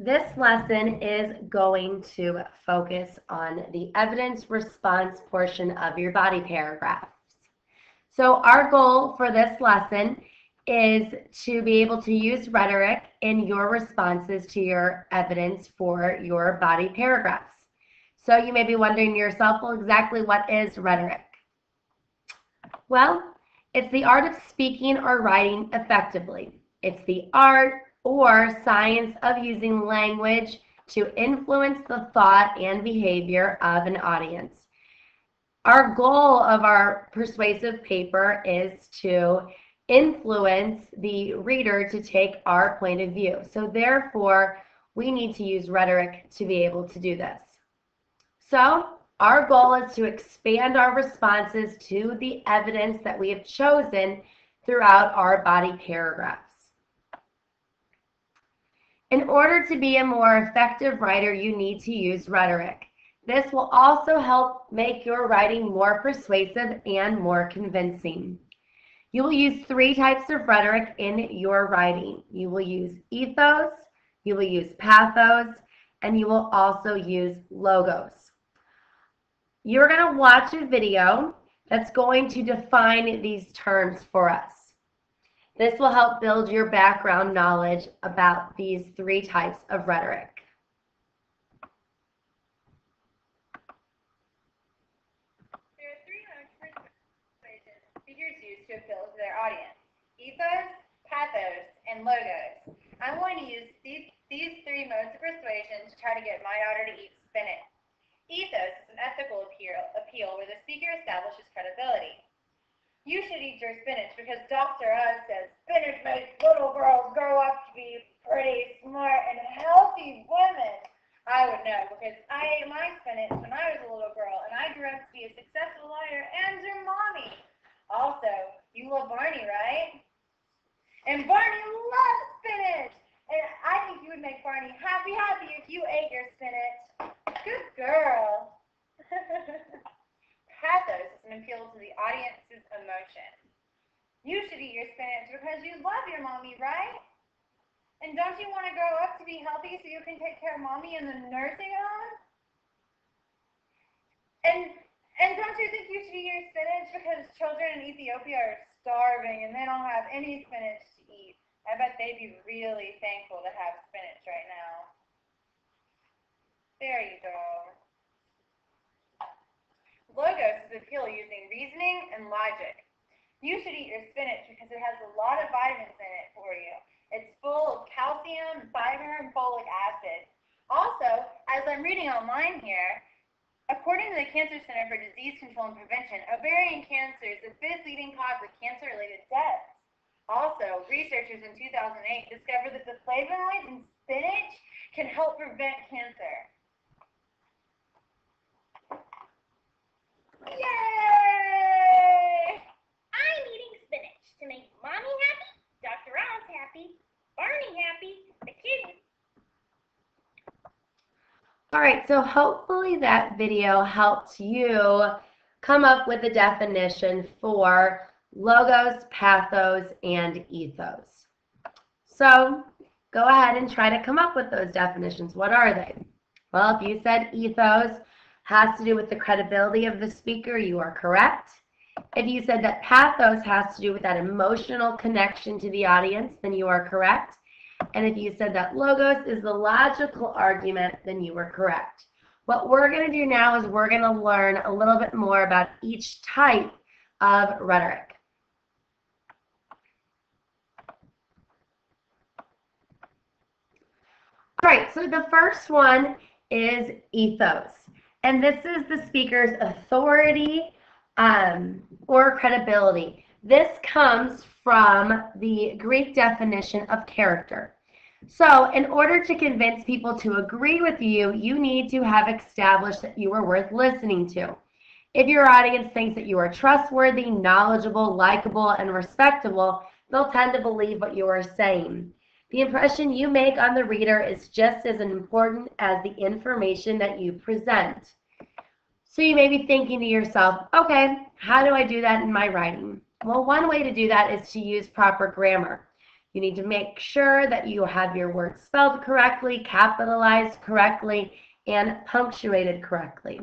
This lesson is going to focus on the evidence response portion of your body paragraphs. So our goal for this lesson is to be able to use rhetoric in your responses to your evidence for your body paragraphs. So you may be wondering to yourself, well, exactly what is rhetoric? Well, it's the art of speaking or writing effectively. It's the art or science of using language to influence the thought and behavior of an audience. Our goal of our persuasive paper is to influence the reader to take our point of view. So therefore, we need to use rhetoric to be able to do this. So our goal is to expand our responses to the evidence that we have chosen throughout our body paragraphs. In order to be a more effective writer, you need to use rhetoric. This will also help make your writing more persuasive and more convincing. You will use 3 types of rhetoric in your writing. You will use ethos, you will use pathos, and you will also use logos. You're going to watch a video that's going to define these terms for us. This will help build your background knowledge about these 3 types of rhetoric. There are 3 modes for persuasion speakers use to appeal to their audience: ethos, pathos, and logos. I'm going to use these 3 modes of persuasion to try to get my daughter to eat spinach. Ethos is an ethical appeal where the speaker establishes credibility. You should eat your spinach because Dr. Oz says spinach makes little girls grow up to be pretty, smart, and healthy women. I would know because I ate my spinach when I was a little girl, and I grew up to be a successful lawyer and your mommy. Also, you love Barney, right? And Barney loves spinach! And I think you would make Barney happy if you ate your spinach. Good girl. Pathos is an appeal to the audience's emotion. You should eat your spinach because you love your mommy, right? And don't you want to grow up to be healthy so you can take care of mommy in the nursing home? And don't you think you should eat your spinach because children in Ethiopia are starving and they don't have any spinach to eat? I bet they'd be really thankful to have spinach right now. There you go. Logos is appeal using reasoning and logic. You should eat your spinach because it has a lot of vitamins in it for you. It's full of calcium, fiber, and folic acid. Also, as I'm reading online here, according to the Cancer Center for Disease Control and Prevention, ovarian cancer is the 5th leading cause of cancer-related deaths. Also, researchers in 2008 discovered that the flavonoids in spinach can help prevent cancer. Yay! I'm eating spinach to make Mommy happy, Dr. Oz happy, Barney happy, the kids. All right, so hopefully that video helped you come up with a definition for logos, pathos, and ethos. So go ahead and try to come up with those definitions. What are they? Well, if you said ethos has to do with the credibility of the speaker, you are correct. If you said that pathos has to do with that emotional connection to the audience, then you are correct. And if you said that logos is the logical argument, then you were correct. What we're going to do now is we're going to learn a little bit more about each type of rhetoric. All right, so the first one is ethos. And this is the speaker's authority or credibility. This comes from the Greek definition of character. So in order to convince people to agree with you, you need to have established that you are worth listening to. If your audience thinks that you are trustworthy, knowledgeable, likable, and respectable, they'll tend to believe what you are saying. The impression you make on the reader is just as important as the information that you present. So you may be thinking to yourself, okay, how do I do that in my writing? Well, one way to do that is to use proper grammar. You need to make sure that you have your words spelled correctly, capitalized correctly, and punctuated correctly.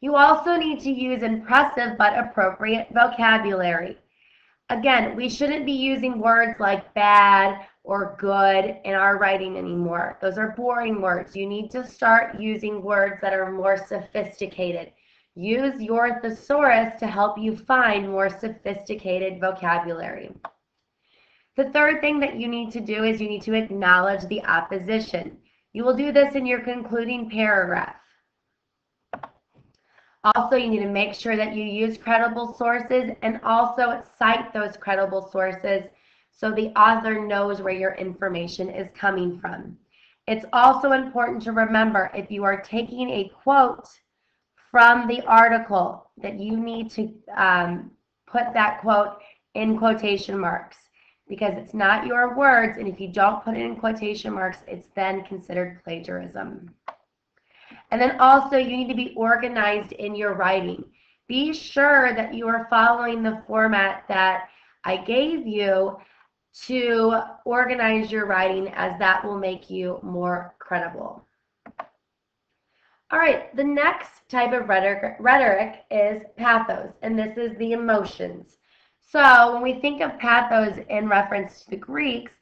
You also need to use impressive but appropriate vocabulary. Again, we shouldn't be using words like bad or good in our writing anymore. Those are boring words. You need to start using words that are more sophisticated. Use your thesaurus to help you find more sophisticated vocabulary. The third thing that you need to do is you need to acknowledge the opposition. You will do this in your concluding paragraph. Also, you need to make sure that you use credible sources and also cite those credible sources so the author knows where your information is coming from. It's also important to remember if you are taking a quote from the article that you need to put that quote in quotation marks because it's not your words, and if you don't put it in quotation marks, it's then considered plagiarism. And then also you need to be organized in your writing. Be sure that you are following the format that I gave you to organize your writing, as that will make you more credible. All right, the next type of rhetoric is pathos, and this is the emotions. So when we think of pathos in reference to the Greeks,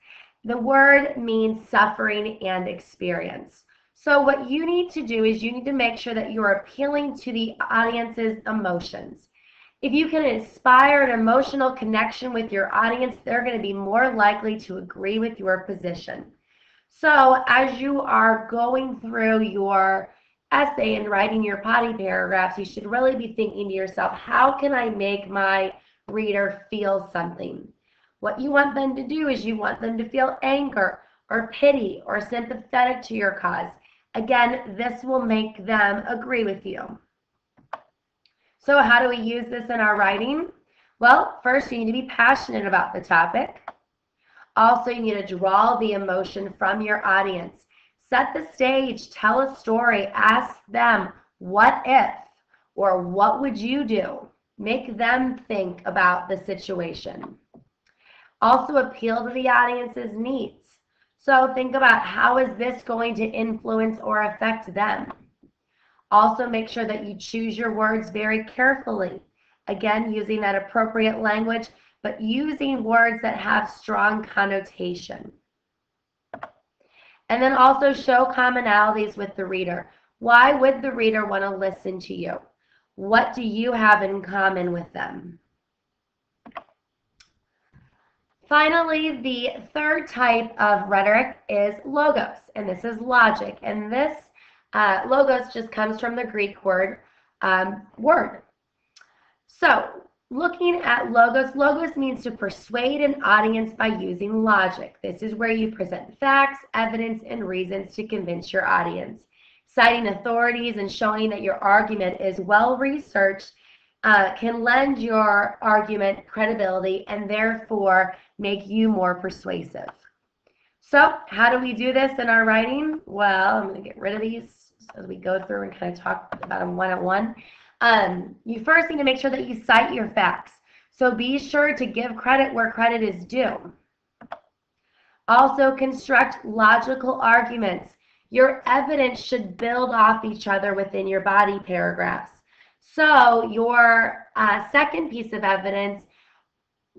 the word means suffering and experience. So what you need to do is you need to make sure that you're appealing to the audience's emotions. If you can inspire an emotional connection with your audience, they're going to be more likely to agree with your position. So as you are going through your essay and writing your body paragraphs, you should really be thinking to yourself, how can I make my reader feel something? What you want them to do is you want them to feel anger or pity or sympathetic to your cause. Again, this will make them agree with you. So how do we use this in our writing? Well, first you need to be passionate about the topic. Also, you need to draw the emotion from your audience. Set the stage, tell a story, ask them, what if, or what would you do? Make them think about the situation. Also, appeal to the audience's needs. So think about, how is this going to influence or affect them? Also, make sure that you choose your words very carefully. Again, using that appropriate language, but using words that have strong connotation. And then also show commonalities with the reader. Why would the reader want to listen to you? What do you have in common with them? Finally, the third type of rhetoric is logos, and this is logic. And this logos just comes from the Greek word word. So looking at logos, logos means to persuade an audience by using logic. This is where you present facts, evidence, and reasons to convince your audience. Citing authorities and showing that your argument is well researched can lend your argument credibility and therefore make you more persuasive. So how do we do this in our writing? Well, I'm going to get rid of these as we go through and kind of talk about them one-on-one. You first need to make sure that you cite your facts. So be sure to give credit where credit is due. Also, construct logical arguments. Your evidence should build off each other within your body paragraphs. So your second piece of evidence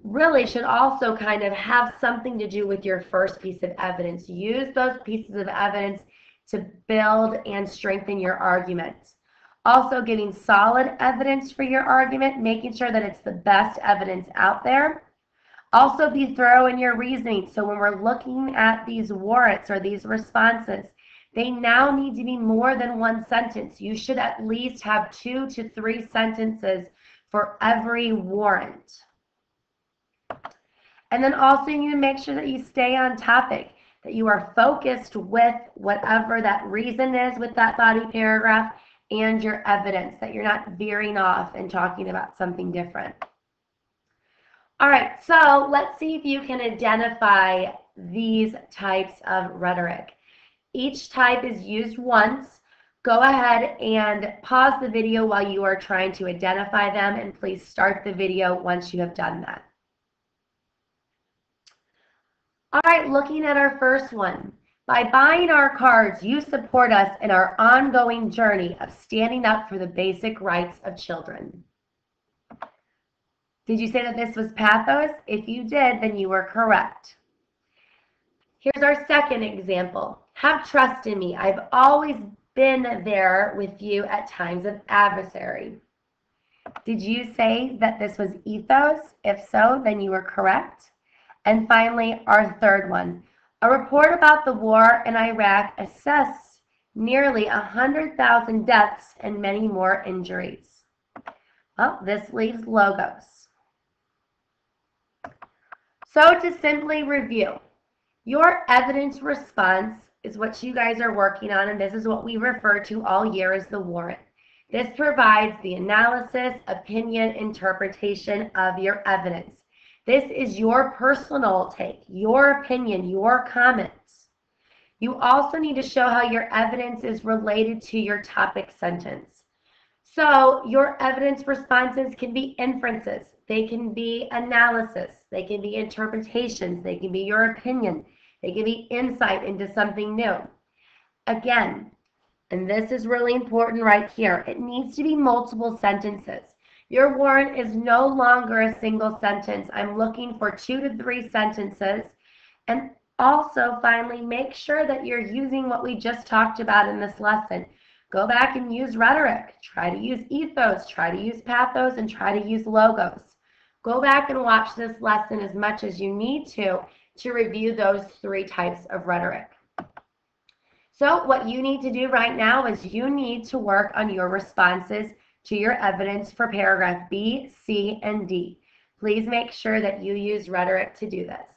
really should also kind of have something to do with your first piece of evidence. Use those pieces of evidence to build and strengthen your argument. Also, giving solid evidence for your argument, making sure that it's the best evidence out there. Also, be thorough in your reasoning. So when we're looking at these warrants or these responses, they now need to be more than one sentence. You should at least have 2 to 3 sentences for every warrant. And then also you need to make sure that you stay on topic, that you are focused with whatever that reason is with that body paragraph and your evidence, that you're not veering off and talking about something different. All right, so let's see if you can identify these types of rhetoric. Each type is used once. Go ahead and pause the video while you are trying to identify them, and please start the video once you have done that. All right, looking at our first one. By buying our cards, you support us in our ongoing journey of standing up for the basic rights of children. Did you say that this was pathos? If you did, then you were correct. Here's our second example. Have trust in me. I've always been there with you at times of adversary. Did you say that this was ethos? If so, then you were correct. And finally, our third one. A report about the war in Iraq assessed nearly 100,000 deaths and many more injuries. Well, this leaves logos. So to simply review, your evidence response is what you guys are working on, and this is what we refer to all year as the warrant. This provides the analysis, opinion, interpretation of your evidence. This is your personal take, your opinion, your comments. You also need to show how your evidence is related to your topic sentence. So your evidence responses can be inferences, they can be analysis, they can be interpretations, they can be your opinion, they can be insight into something new. Again, and this is really important right here, it needs to be multiple sentences. Your warrant is no longer a single sentence. I'm looking for 2 to 3 sentences. And also, finally, make sure that you're using what we just talked about in this lesson. Go back and use rhetoric. Try to use ethos. Try to use pathos. And try to use logos. Go back and watch this lesson as much as you need to review those 3 types of rhetoric. So what you need to do right now is you need to work on your responses to your evidence for paragraph B, C, and D. Please make sure that you use rhetoric to do this.